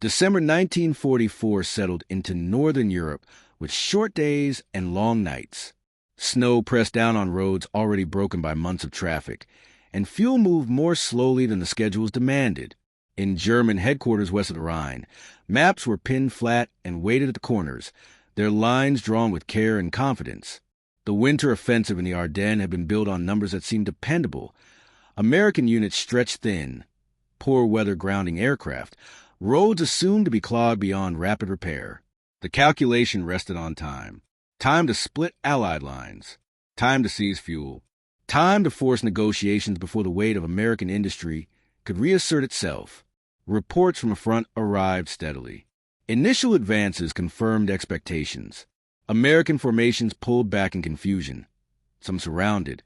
December 1944 settled into northern Europe with short days and long nights. Snow pressed down on roads already broken by months of traffic, and fuel moved more slowly than the schedules demanded. In German headquarters west of the Rhine, maps were pinned flat and weighted at the corners, their lines drawn with care and confidence. The winter offensive in the Ardennes had been built on numbers that seemed dependable. American units stretched thin, poor weather grounding aircraft, roads assumed to be clogged beyond rapid repair. The calculation rested on time. Time to split Allied lines. Time to seize fuel. Time to force negotiations before the weight of American industry could reassert itself. Reports from the front arrived steadily. Initial advances confirmed expectations. American formations pulled back in confusion. Some surrounded,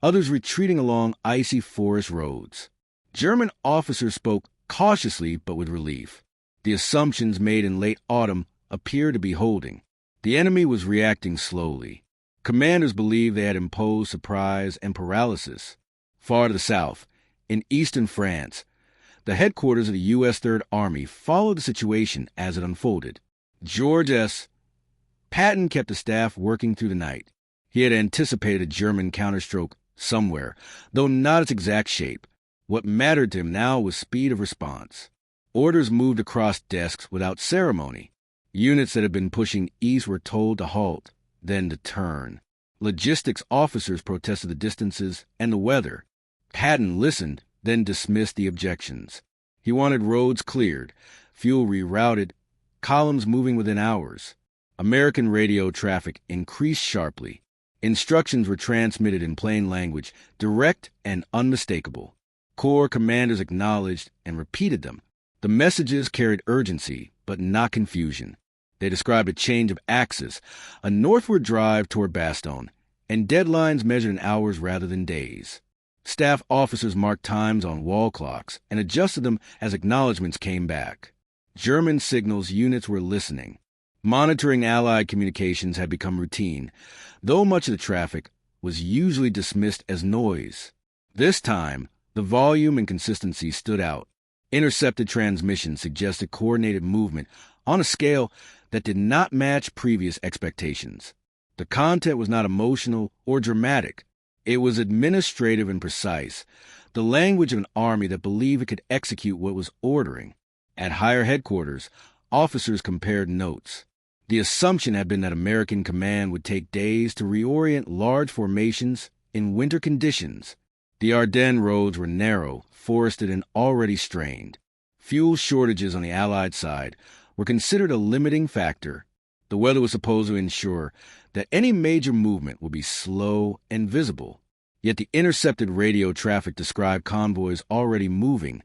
others retreating along icy forest roads. German officers spoke cautiously but with relief. The assumptions made in late autumn appeared to be holding. The enemy was reacting slowly. Commanders believed they had imposed surprise and paralysis. Far to the south, in eastern France, the headquarters of the U.S. Third Army followed the situation as it unfolded. George S. Patton kept the staff working through the night. He had anticipated a German counterstroke somewhere, though not its exact shape. What mattered to him now was speed of response. Orders moved across desks without ceremony. Units that had been pushing east were told to halt, then to turn. Logistics officers protested the distances and the weather. Patton listened, then dismissed the objections. He wanted roads cleared, fuel rerouted, columns moving within hours. American radio traffic increased sharply. Instructions were transmitted in plain language, direct and unmistakable. Corps commanders acknowledged and repeated them. The messages carried urgency, but not confusion. They described a change of axis, a northward drive toward Bastogne, and deadlines measured in hours rather than days. Staff officers marked times on wall clocks and adjusted them as acknowledgments came back. German signals units were listening. Monitoring Allied communications had become routine, though much of the traffic was usually dismissed as noise. This time, the volume and consistency stood out. Intercepted transmissions suggested coordinated movement on a scale that did not match previous expectations. The content was not emotional or dramatic. It was administrative and precise, the language of an army that believed it could execute what it was ordering. At higher headquarters, officers compared notes. The assumption had been that American command would take days to reorient large formations in winter conditions. The Ardennes roads were narrow, forested, and already strained. Fuel shortages on the Allied side were considered a limiting factor. The weather was supposed to ensure that any major movement would be slow and visible. Yet the intercepted radio traffic described convoys already moving,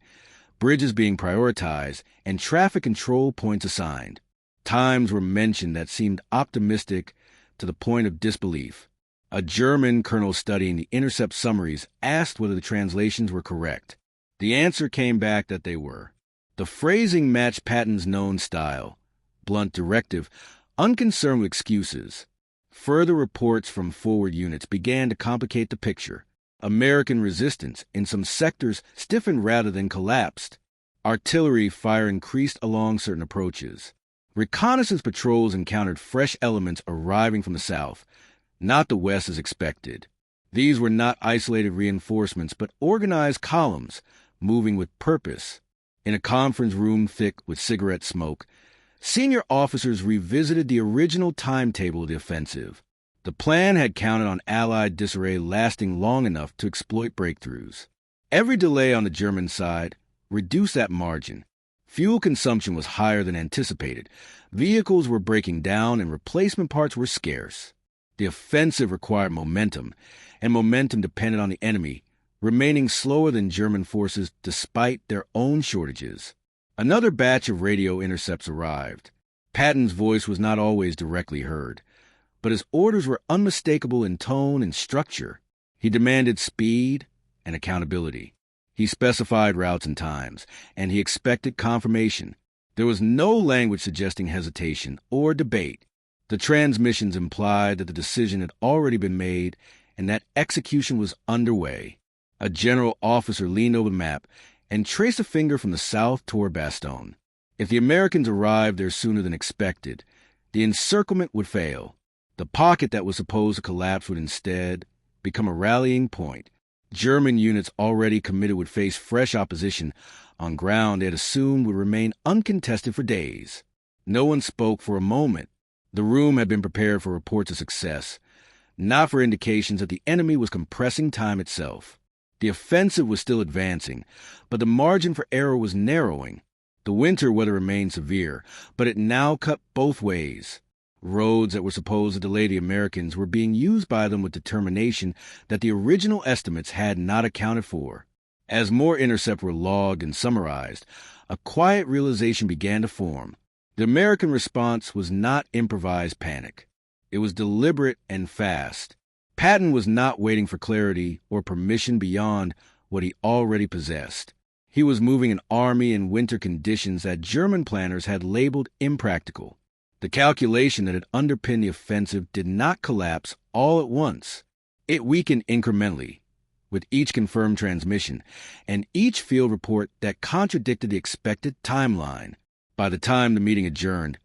bridges being prioritized, and traffic control points assigned. Times were mentioned that seemed optimistic to the point of disbelief. A German colonel studying the intercept summaries asked whether the translations were correct. The answer came back that they were. The phrasing matched Patton's known style, blunt directive, unconcerned with excuses. Further reports from forward units began to complicate the picture. American resistance in some sectors stiffened rather than collapsed. Artillery fire increased along certain approaches. Reconnaissance patrols encountered fresh elements arriving from the south, not the west as expected. These were not isolated reinforcements, but organized columns, moving with purpose. In a conference room thick with cigarette smoke, senior officers revisited the original timetable of the offensive. The plan had counted on Allied disarray lasting long enough to exploit breakthroughs. Every delay on the German side reduced that margin. Fuel consumption was higher than anticipated. Vehicles were breaking down and replacement parts were scarce. The offensive required momentum, and momentum depended on the enemy, remaining slower than German forces despite their own shortages. Another batch of radio intercepts arrived. Patton's voice was not always directly heard, but his orders were unmistakable in tone and structure. He demanded speed and accountability. He specified routes and times, and he expected confirmation. There was no language suggesting hesitation or debate. The transmissions implied that the decision had already been made and that execution was underway. A general officer leaned over the map and traced a finger from the south toward Bastogne. If the Americans arrived there sooner than expected, the encirclement would fail. The pocket that was supposed to collapse would instead become a rallying point. German units already committed would face fresh opposition on ground they had assumed would remain uncontested for days. No one spoke for a moment. The room had been prepared for reports of success, not for indications that the enemy was compressing time itself. The offensive was still advancing, but the margin for error was narrowing. The winter weather remained severe, but it now cut both ways. Roads that were supposed to delay the Americans were being used by them with determination that the original estimates had not accounted for. As more intercepts were logged and summarized, a quiet realization began to form. The American response was not improvised panic. It was deliberate and fast. Patton was not waiting for clarity or permission beyond what he already possessed. He was moving an army in winter conditions that German planners had labeled impractical. The calculation that had underpinned the offensive did not collapse all at once. It weakened incrementally, with each confirmed transmission and each field report that contradicted the expected timeline. By the time the meeting adjourned,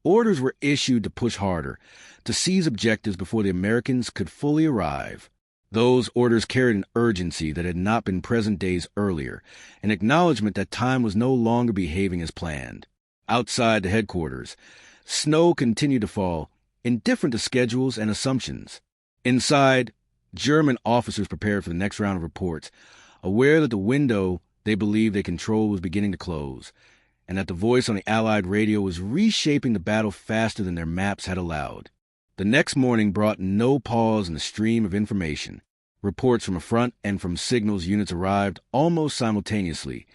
orders were issued to push harder, to seize objectives before the Americans could fully arrive. Those orders carried an urgency that had not been present days earlier, an acknowledgement that time was no longer behaving as planned. Outside the headquarters, snow continued to fall, indifferent to schedules and assumptions. Inside, German officers prepared for the next round of reports, aware that the window they believed they controlled was beginning to close, and that the voice on the Allied radio was reshaping the battle faster than their maps had allowed. The next morning brought no pause in the stream of information. Reports from the front and from signals units arrived almost simultaneously,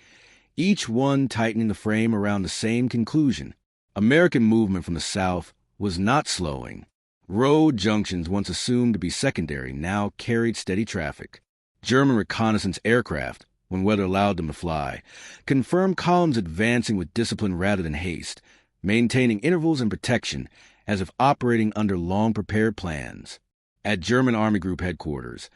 each one tightening the frame around the same conclusion. American movement from the south was not slowing. Road junctions, once assumed to be secondary, now carried steady traffic. German reconnaissance aircraft, when weather allowed them to fly, confirmed columns advancing with discipline rather than haste, maintaining intervals and protection as if operating under long-prepared plans. At German Army Group headquarters,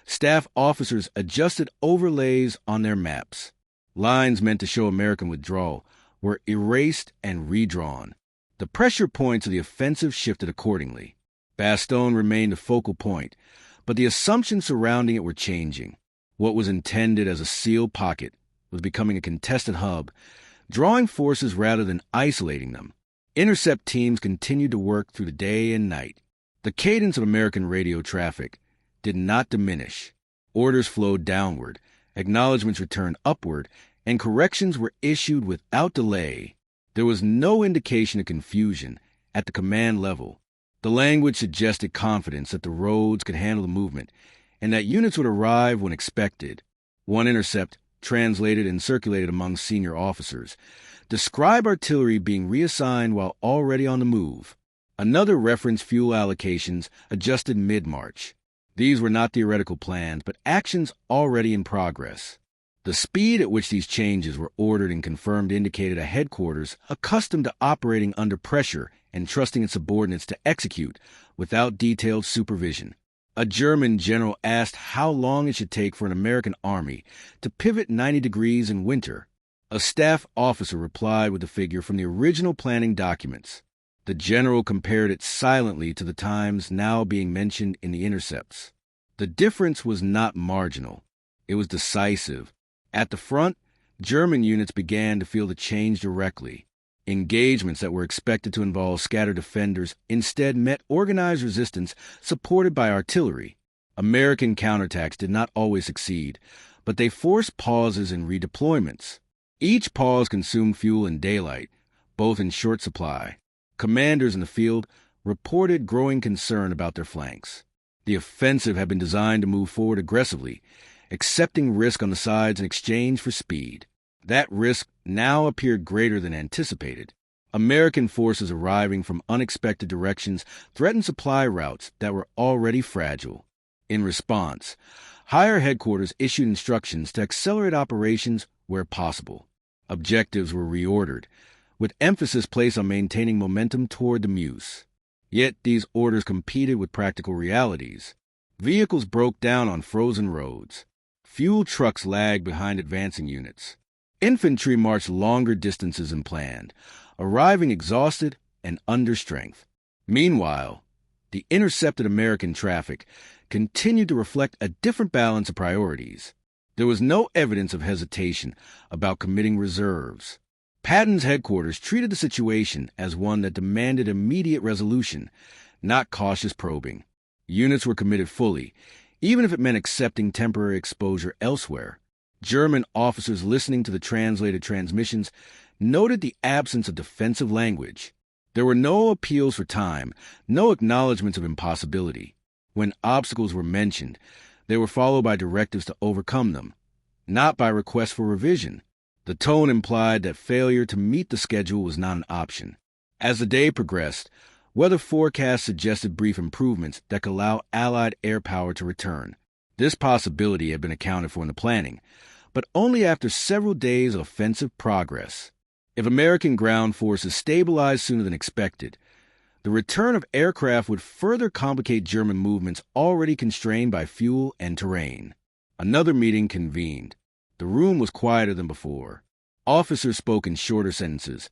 staff officers adjusted overlays on their maps. Lines meant to show American withdrawal were erased and redrawn. The pressure points of the offensive shifted accordingly. Bastogne remained a focal point, but the assumptions surrounding it were changing. What was intended as a sealed pocket was becoming a contested hub, drawing forces rather than isolating them. Intercept teams continued to work through the day and night. The cadence of American radio traffic did not diminish. Orders flowed downward, acknowledgments returned upward, and corrections were issued without delay. There was no indication of confusion at the command level. The language suggested confidence that the roads could handle the movement, and that units would arrive when expected. One intercept, translated and circulated among senior officers, described artillery being reassigned while already on the move. Another referenced fuel allocations adjusted mid-march. These were not theoretical plans, but actions already in progress. The speed at which these changes were ordered and confirmed indicated a headquarters accustomed to operating under pressure and trusting its subordinates to execute without detailed supervision. A German general asked how long it should take for an American army to pivot 90 degrees in winter. A staff officer replied with a figure from the original planning documents. The general compared it silently to the times now being mentioned in the intercepts. The difference was not marginal. It was decisive. At the front, German units began to feel the change directly. Engagements that were expected to involve scattered defenders instead met organized resistance supported by artillery. American counterattacks did not always succeed, but they forced pauses and redeployments. Each pause consumed fuel in daylight, both in short supply. Commanders in the field reported growing concern about their flanks. The offensive had been designed to move forward aggressively, accepting risk on the sides in exchange for speed. That risk now appeared greater than anticipated. American forces arriving from unexpected directions threatened supply routes that were already fragile. In response, higher headquarters issued instructions to accelerate operations where possible. Objectives were reordered, with emphasis placed on maintaining momentum toward the Meuse. Yet these orders competed with practical realities. Vehicles broke down on frozen roads. Fuel trucks lagged behind advancing units. Infantry marched longer distances than planned, arriving exhausted and under strength. Meanwhile, the intercepted American traffic continued to reflect a different balance of priorities. There was no evidence of hesitation about committing reserves. Patton's headquarters treated the situation as one that demanded immediate resolution, not cautious probing. Units were committed fully, even if it meant accepting temporary exposure elsewhere. German officers listening to the translated transmissions noted the absence of defensive language. There were no appeals for time, no acknowledgments of impossibility. When obstacles were mentioned, they were followed by directives to overcome them, not by requests for revision. The tone implied that failure to meet the schedule was not an option. As the day progressed, weather forecasts suggested brief improvements that could allow Allied air power to return. This possibility had been accounted for in the planning, but only after several days of offensive progress. If American ground forces stabilized sooner than expected, the return of aircraft would further complicate German movements already constrained by fuel and terrain. Another meeting convened. The room was quieter than before. Officers spoke in shorter sentences,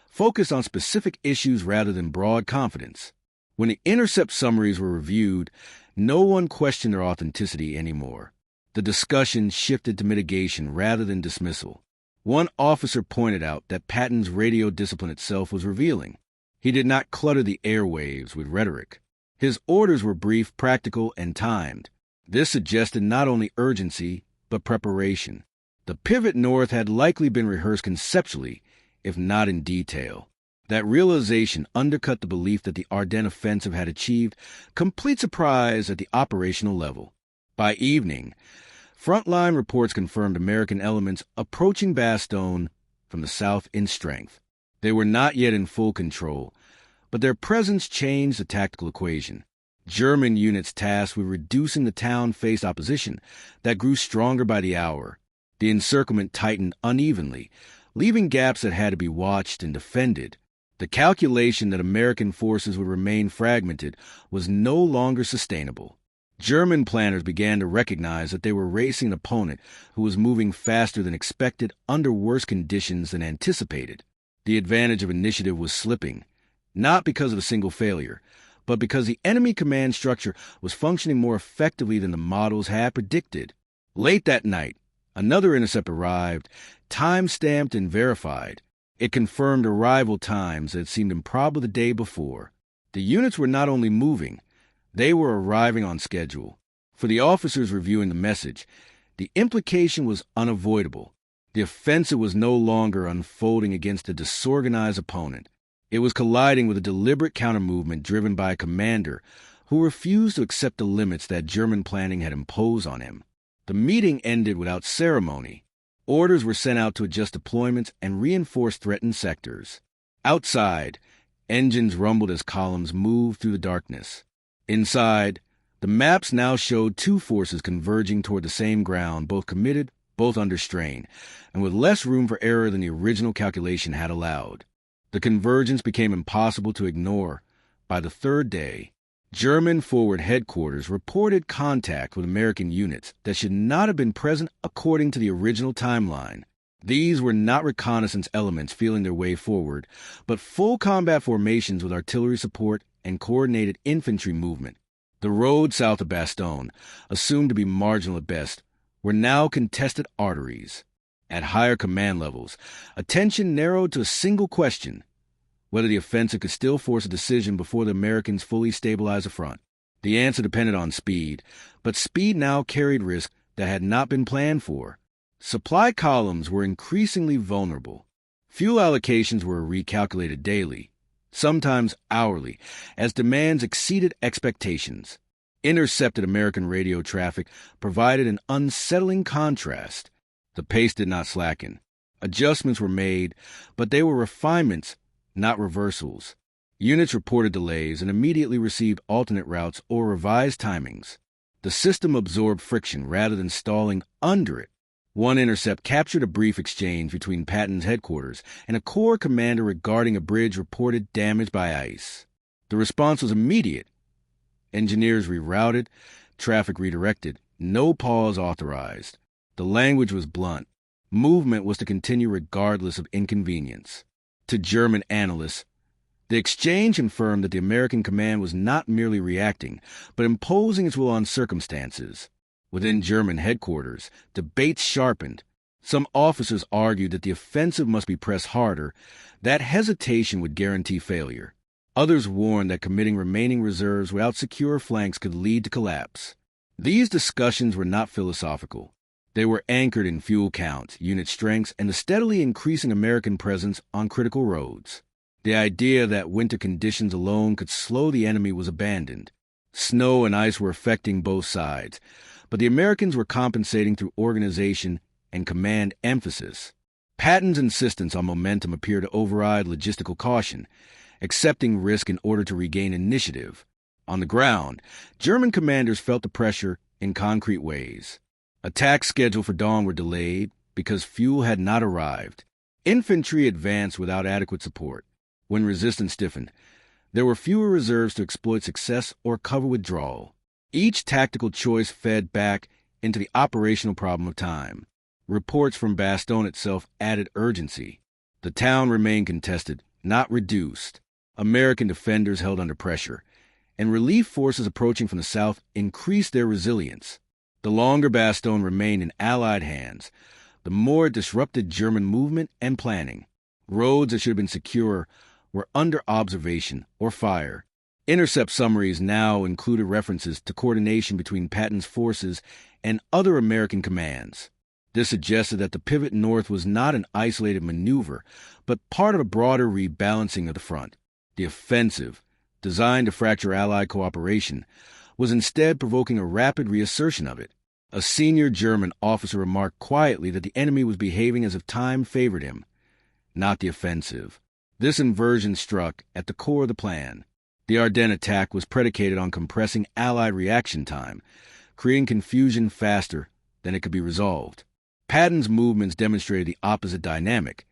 focused on specific issues rather than broad confidence. When the intercept summaries were reviewed, no one questioned their authenticity anymore. The discussion shifted to mitigation rather than dismissal. One officer pointed out that Patton's radio discipline itself was revealing. He did not clutter the airwaves with rhetoric. His orders were brief, practical, and timed. This suggested not only urgency, but preparation. The pivot north had likely been rehearsed conceptually, if not in detail. That realization undercut the belief that the Ardennes offensive had achieved complete surprise at the operational level. By evening, frontline reports confirmed American elements approaching Bastogne from the south in strength. They were not yet in full control, but their presence changed the tactical equation. German units tasked with reducing the town faced opposition that grew stronger by the hour. The encirclement tightened unevenly, leaving gaps that had to be watched and defended. The calculation that American forces would remain fragmented was no longer sustainable. German planners began to recognize that they were racing an opponent who was moving faster than expected under worse conditions than anticipated. The advantage of initiative was slipping, not because of a single failure, but because the enemy command structure was functioning more effectively than the models had predicted. Late that night, another intercept arrived, time-stamped and verified. It confirmed arrival times that seemed improbable the day before. The units were not only moving, they were arriving on schedule. For the officers reviewing the message, the implication was unavoidable. The offensive was no longer unfolding against a disorganized opponent. It was colliding with a deliberate countermovement driven by a commander who refused to accept the limits that German planning had imposed on him. The meeting ended without ceremony. Orders were sent out to adjust deployments and reinforce threatened sectors. Outside, engines rumbled as columns moved through the darkness. Inside, the maps now showed two forces converging toward the same ground, both committed, both under strain, and with less room for error than the original calculation had allowed. The convergence became impossible to ignore. By the third day, German forward headquarters reported contact with American units that should not have been present according to the original timeline. These were not reconnaissance elements feeling their way forward, but full combat formations with artillery support and coordinated infantry movement. The roads south of Bastogne, assumed to be marginal at best, were now contested arteries. At higher command levels, attention narrowed to a single question: whether the offensive could still force a decision before the Americans fully stabilized the front. The answer depended on speed, but speed now carried risk that had not been planned for. Supply columns were increasingly vulnerable. Fuel allocations were recalculated daily, sometimes hourly, as demands exceeded expectations. Intercepted American radio traffic provided an unsettling contrast. The pace did not slacken. Adjustments were made, but they were refinements, not reversals. Units reported delays and immediately received alternate routes or revised timings. The system absorbed friction rather than stalling under it. One intercept captured a brief exchange between Patton's headquarters and a corps commander regarding a bridge reported damaged by ice. The response was immediate. Engineers rerouted, traffic redirected, no pause authorized. The language was blunt. Movement was to continue regardless of inconvenience. To German analysts, the exchange confirmed that the American command was not merely reacting, but imposing its will on circumstances. Within German headquarters, debates sharpened. Some officers argued that the offensive must be pressed harder, that hesitation would guarantee failure. Others warned that committing remaining reserves without secure flanks could lead to collapse. These discussions were not philosophical. They were anchored in fuel count, unit strengths, and the steadily increasing American presence on critical roads. The idea that winter conditions alone could slow the enemy was abandoned. Snow and ice were affecting both sides, but the Americans were compensating through organization and command emphasis. Patton's insistence on momentum appeared to override logistical caution, accepting risk in order to regain initiative. On the ground, German commanders felt the pressure in concrete ways. Attacks scheduled for dawn were delayed because fuel had not arrived. Infantry advanced without adequate support. When resistance stiffened, there were fewer reserves to exploit success or cover withdrawal. Each tactical choice fed back into the operational problem of time. Reports from Bastogne itself added urgency. The town remained contested, not reduced. American defenders held under pressure, and relief forces approaching from the south increased their resilience. The longer Bastogne remained in Allied hands, the more it disrupted German movement and planning. Roads that should have been secure were under observation or fire. Intercept summaries now included references to coordination between Patton's forces and other American commands. This suggested that the pivot north was not an isolated maneuver, but part of a broader rebalancing of the front. The offensive, designed to fracture Allied cooperation, was instead provoking a rapid reassertion of it. A senior German officer remarked quietly that the enemy was behaving as if time favored him, not the offensive. This inversion struck at the core of the plan. The Ardennes attack was predicated on compressing Allied reaction time, creating confusion faster than it could be resolved. Patton's movements demonstrated the opposite dynamic.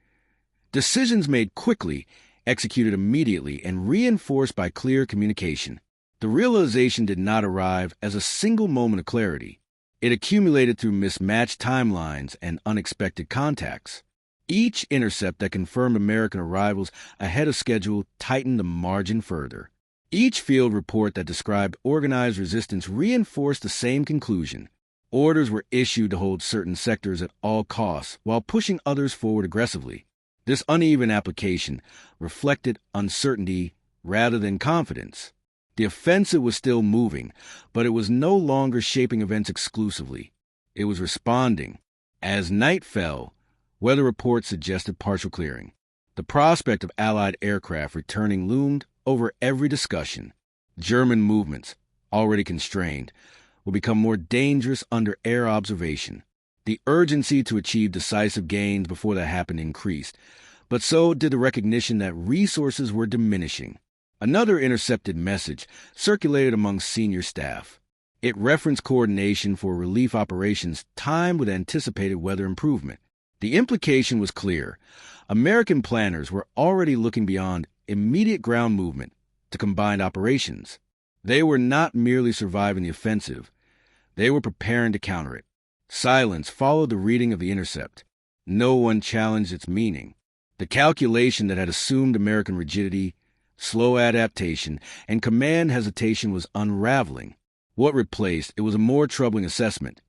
Decisions made quickly, executed immediately, and reinforced by clear communication. The realization did not arrive as a single moment of clarity. It accumulated through mismatched timelines and unexpected contacts. Each intercept that confirmed American arrivals ahead of schedule tightened the margin further. Each field report that described organized resistance reinforced the same conclusion. Orders were issued to hold certain sectors at all costs while pushing others forward aggressively. This uneven application reflected uncertainty rather than confidence. The offensive was still moving, but it was no longer shaping events exclusively. It was responding. As night fell, weather reports suggested partial clearing. The prospect of Allied aircraft returning loomed over every discussion. German movements, already constrained, will become more dangerous under air observation. The urgency to achieve decisive gains before that happened increased, but so did the recognition that resources were diminishing. Another intercepted message circulated among senior staff. It referenced coordination for relief operations timed with anticipated weather improvement. The implication was clear. American planners were already looking beyond immediate ground movement to combined operations. They were not merely surviving the offensive. They were preparing to counter it. Silence followed the reading of the intercept. No one challenged its meaning. The calculation that had assumed American rigidity, slow adaptation, and command hesitation was unraveling. What replaced it was a more troubling assessment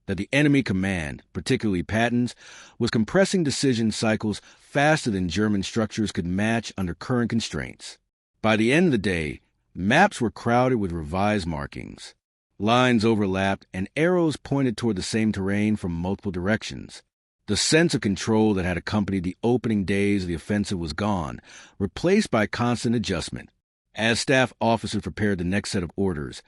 that the enemy command, particularly Patton's, was compressing decision cycles faster than German structures could match under current constraints. By the end of the day, maps were crowded with revised markings. Lines overlapped, and arrows pointed toward the same terrain from multiple directions. The sense of control that had accompanied the opening days of the offensive was gone, replaced by constant adjustment. As staff officers prepared the next set of orders,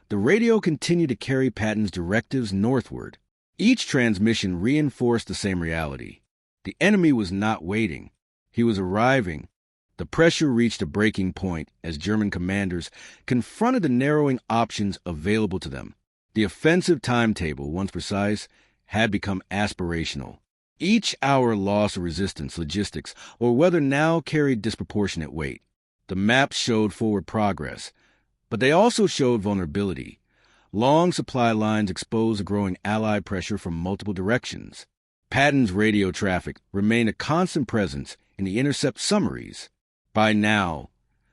the radio continued to carry Patton's directives northward. Each transmission reinforced the same reality. The enemy was not waiting. He was arriving. The pressure reached a breaking point as German commanders confronted the narrowing options available to them. The offensive timetable, once precise, had become aspirational. Each hour loss of resistance, logistics, or weather now carried disproportionate weight. The maps showed forward progress, but they also showed vulnerability. Long supply lines exposed the growing Allied pressure from multiple directions. Patton's radio traffic remained a constant presence in the intercept summaries. By now,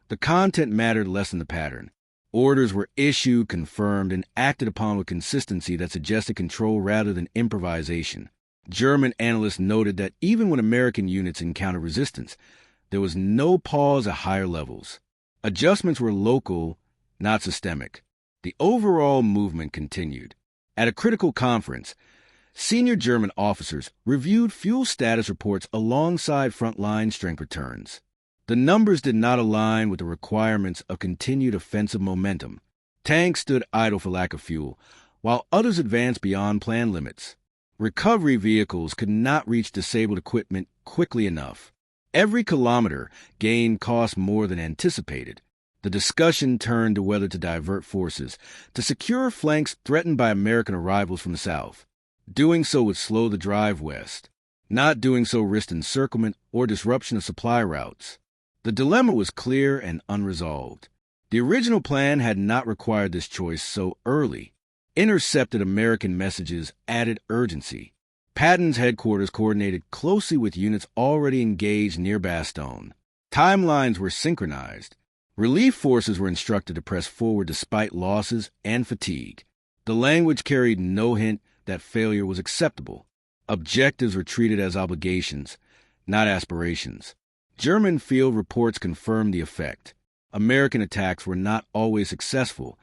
the content mattered less than the pattern. Orders were issued, confirmed, and acted upon with consistency that suggested control rather than improvisation. German analysts noted that even when American units encountered resistance, there was no pause at higher levels. Adjustments were local, not systemic. The overall movement continued. At a critical conference, senior German officers reviewed fuel status reports alongside frontline strength returns. The numbers did not align with the requirements of continued offensive momentum. Tanks stood idle for lack of fuel, while others advanced beyond planned limits. Recovery vehicles could not reach disabled equipment quickly enough. Every kilometer gained cost more than anticipated. The discussion turned to whether to divert forces to secure flanks threatened by American arrivals from the south. Doing so would slow the drive west. Not doing so risked encirclement or disruption of supply routes. The dilemma was clear and unresolved. The original plan had not required this choice so early. Intercepted American messages added urgency. Patton's headquarters coordinated closely with units already engaged near Bastogne. Timelines were synchronized. Relief forces were instructed to press forward despite losses and fatigue. The language carried no hint that failure was acceptable. Objectives were treated as obligations, not aspirations. German field reports confirmed the effect. American attacks were not always successful,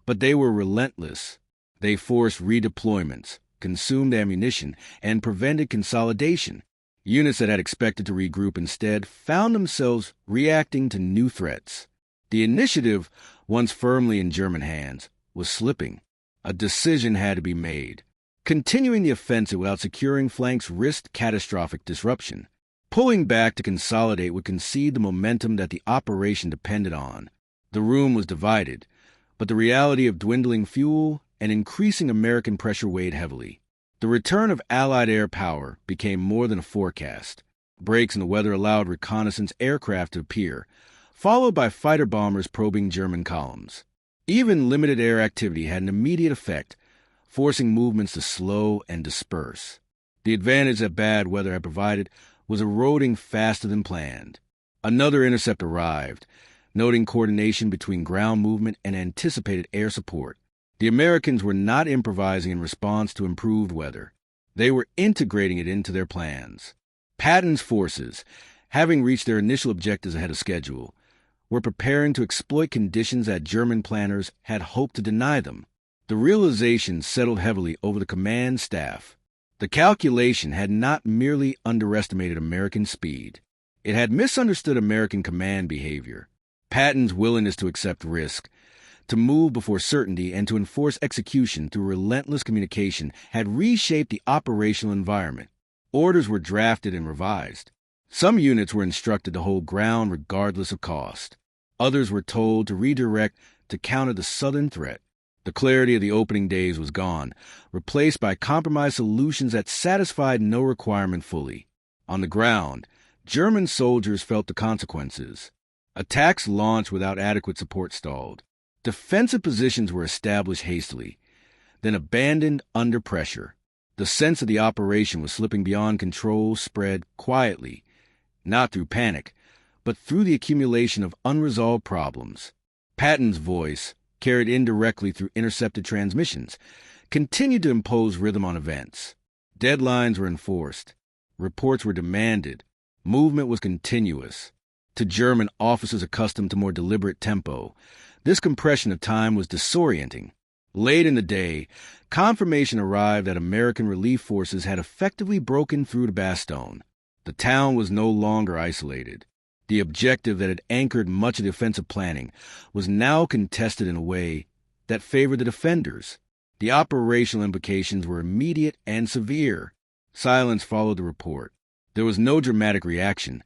but they were relentless. They forced redeployments, consumed ammunition, and prevented consolidation. Units that had expected to regroup instead found themselves reacting to new threats. The initiative, once firmly in German hands, was slipping. A decision had to be made. Continuing the offensive without securing flanks risked catastrophic disruption. Pulling back to consolidate would concede the momentum that the operation depended on. The room was divided, but the reality of dwindling fuel and increasing American pressure weighed heavily. The return of Allied air power became more than a forecast. Breaks in the weather allowed reconnaissance aircraft to appear, followed by fighter bombers probing German columns. Even limited air activity had an immediate effect, forcing movements to slow and disperse. The advantage that bad weather had provided was eroding faster than planned. Another intercept arrived, noting coordination between ground movement and anticipated air support. The Americans were not improvising in response to improved weather. They were integrating it into their plans. Patton's forces, having reached their initial objectives ahead of schedule, were preparing to exploit conditions that German planners had hoped to deny them. The realization settled heavily over the command staff. The calculation had not merely underestimated American speed. It had misunderstood American command behavior. Patton's willingness to accept risk, to move before certainty, and to enforce execution through relentless communication had reshaped the operational environment. Orders were drafted and revised. Some units were instructed to hold ground regardless of cost. Others were told to redirect to counter the southern threat. The clarity of the opening days was gone, replaced by compromised solutions that satisfied no requirement fully. On the ground, German soldiers felt the consequences. Attacks launched without adequate support stalled. Defensive positions were established hastily, then abandoned under pressure. The sense of the operation was slipping beyond control spread quietly, not through panic, but through the accumulation of unresolved problems. Patton's voice, carried indirectly through intercepted transmissions, continued to impose rhythm on events. Deadlines were enforced. Reports were demanded. Movement was continuous. To German officers accustomed to more deliberate tempo, this compression of time was disorienting. Late in the day, confirmation arrived that American relief forces had effectively broken through to Bastogne. The town was no longer isolated. The objective that had anchored much of the offensive planning was now contested in a way that favored the defenders. The operational implications were immediate and severe. Silence followed the report. There was no dramatic reaction,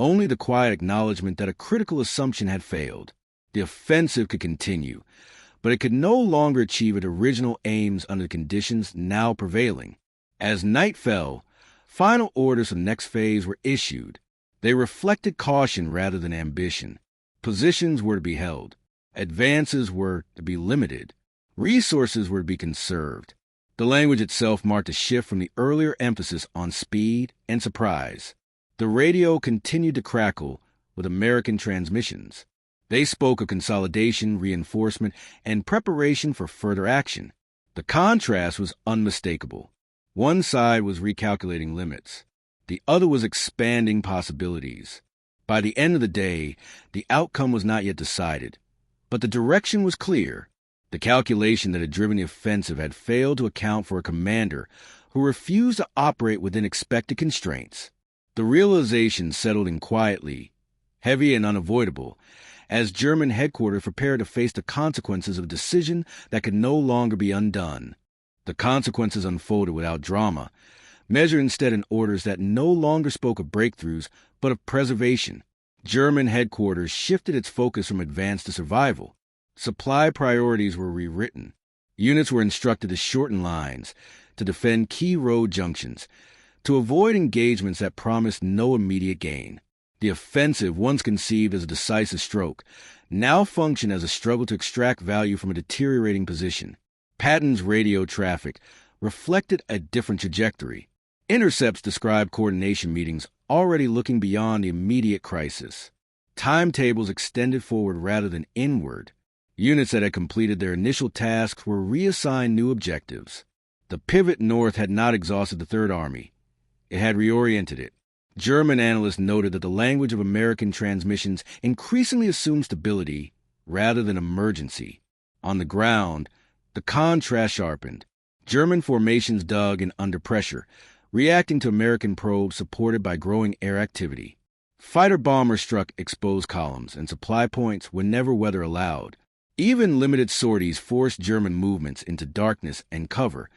only the quiet acknowledgement that a critical assumption had failed. The offensive could continue, but it could no longer achieve its original aims under the conditions now prevailing. As night fell, final orders for the next phase were issued. They reflected caution rather than ambition. Positions were to be held. Advances were to be limited. Resources were to be conserved. The The language itself marked a shift from the earlier emphasis on speed and surprise. The radio continued to crackle with American transmissions. They spoke of consolidation, reinforcement, and preparation for further action. The contrast was unmistakable. One side was recalculating limits. The other was expanding possibilities. By the end of the day, the outcome was not yet decided, but the direction was clear. The calculation that had driven the offensive had failed to account for a commander who refused to operate within expected constraints. The realization settled in quietly, heavy and unavoidable, as German headquarters prepared to face the consequences of a decision that could no longer be undone. The consequences unfolded without drama, measured instead in orders that no longer spoke of breakthroughs, but of preservation. German headquarters shifted its focus from advance to survival. Supply priorities were rewritten. Units were instructed to shorten lines, to defend key road junctions, to avoid engagements that promised no immediate gain. The offensive, once conceived as a decisive stroke, now functioned as a struggle to extract value from a deteriorating position. Patton's radio traffic reflected a different trajectory. Intercepts described coordination meetings already looking beyond the immediate crisis. Timetables extended forward rather than inward. Units that had completed their initial tasks were reassigned new objectives. The pivot north had not exhausted the Third Army. It had reoriented it. German analysts noted that the language of American transmissions increasingly assumed stability rather than emergency. On the ground, the contrast sharpened. German formations dug in under pressure, reacting to American probes supported by growing air activity. Fighter-bombers struck exposed columns and supply points whenever weather allowed. Even limited sorties forced German movements into darkness and cover,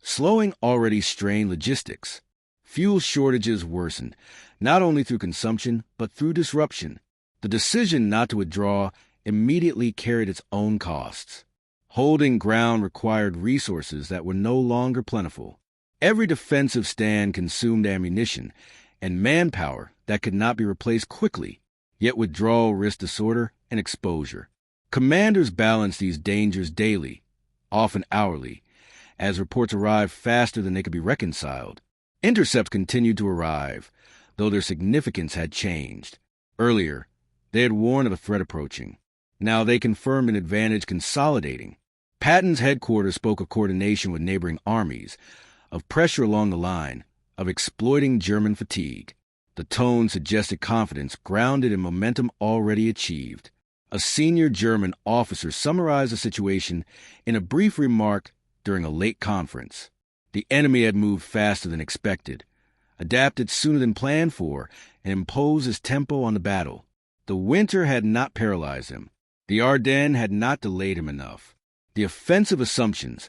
slowing already strained logistics. Fuel shortages worsened, not only through consumption, but through disruption. The decision not to withdraw immediately carried its own costs. Holding ground required resources that were no longer plentiful. Every defensive stand consumed ammunition and manpower that could not be replaced quickly, yet withdrawal risked disorder and exposure. Commanders balanced these dangers daily, often hourly, as reports arrived faster than they could be reconciled. Intercepts continued to arrive, though their significance had changed. Earlier, they had warned of a threat approaching. Now they confirmed an advantage consolidating. Patton's headquarters spoke of coordination with neighboring armies, of pressure along the line, of exploiting German fatigue. The tone suggested confidence grounded in momentum already achieved. A senior German officer summarized the situation in a brief remark during a late conference. The enemy had moved faster than expected, adapted sooner than planned for, and imposed his tempo on the battle. The winter had not paralyzed him. The Ardennes had not delayed him enough. The offensive assumptions,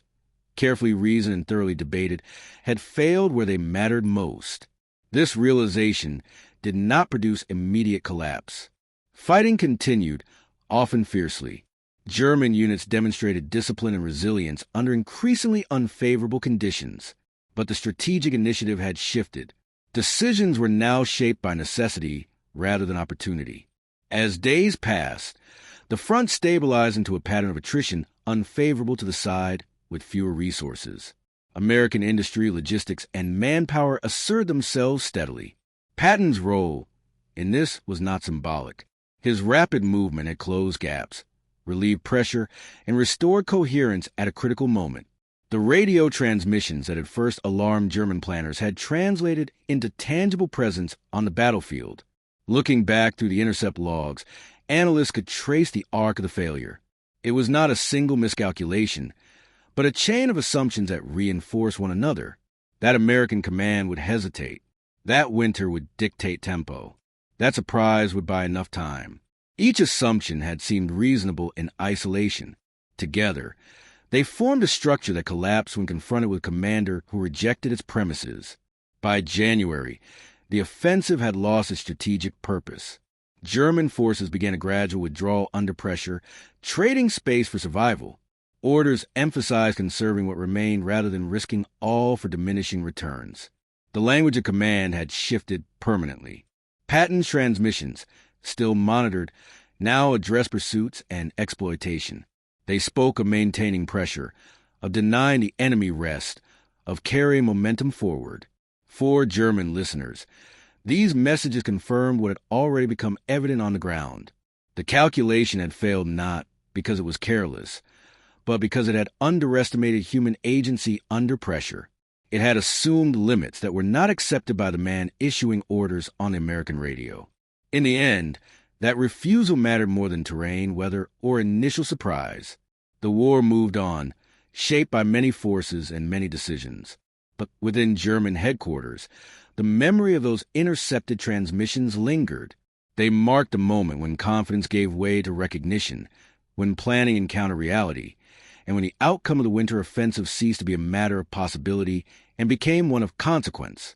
carefully reasoned and thoroughly debated, had failed where they mattered most. This realization did not produce immediate collapse. Fighting continued, often fiercely. German units demonstrated discipline and resilience under increasingly unfavorable conditions, but the strategic initiative had shifted. Decisions were now shaped by necessity rather than opportunity. As days passed, the front stabilized into a pattern of attrition unfavorable to the side with fewer resources. American industry, logistics, and manpower asserted themselves steadily. Patton's role in this was not symbolic. His rapid movement had closed gaps, relieved pressure, and restored coherence at a critical moment. The radio transmissions that had first alarmed German planners had translated into tangible presence on the battlefield. Looking back through the intercept logs, analysts could trace the arc of the failure. It was not a single miscalculation, but a chain of assumptions that reinforced one another. That American command would hesitate. That winter would dictate tempo. That surprise would buy enough time. Each assumption had seemed reasonable in isolation. Together, they formed a structure that collapsed when confronted with a commander who rejected its premises. By January, the offensive had lost its strategic purpose. German forces began a gradual withdrawal under pressure, trading space for survival. Orders emphasized conserving what remained rather than risking all for diminishing returns. The language of command had shifted permanently. Patton's transmissions, still monitored, now addressed pursuits and exploitation. They spoke of maintaining pressure, of denying the enemy rest, of carrying momentum forward. For German listeners, these messages confirmed what had already become evident on the ground. The calculation had failed not because it was careless, but because it had underestimated human agency under pressure. It had assumed limits that were not accepted by the man issuing orders on the American radio. In the end, that refusal mattered more than terrain, weather, or initial surprise. The war moved on, shaped by many forces and many decisions. But within German headquarters, the memory of those intercepted transmissions lingered. They marked a moment when confidence gave way to recognition, when planning encountered reality, and when the outcome of the winter offensive ceased to be a matter of possibility and became one of consequence.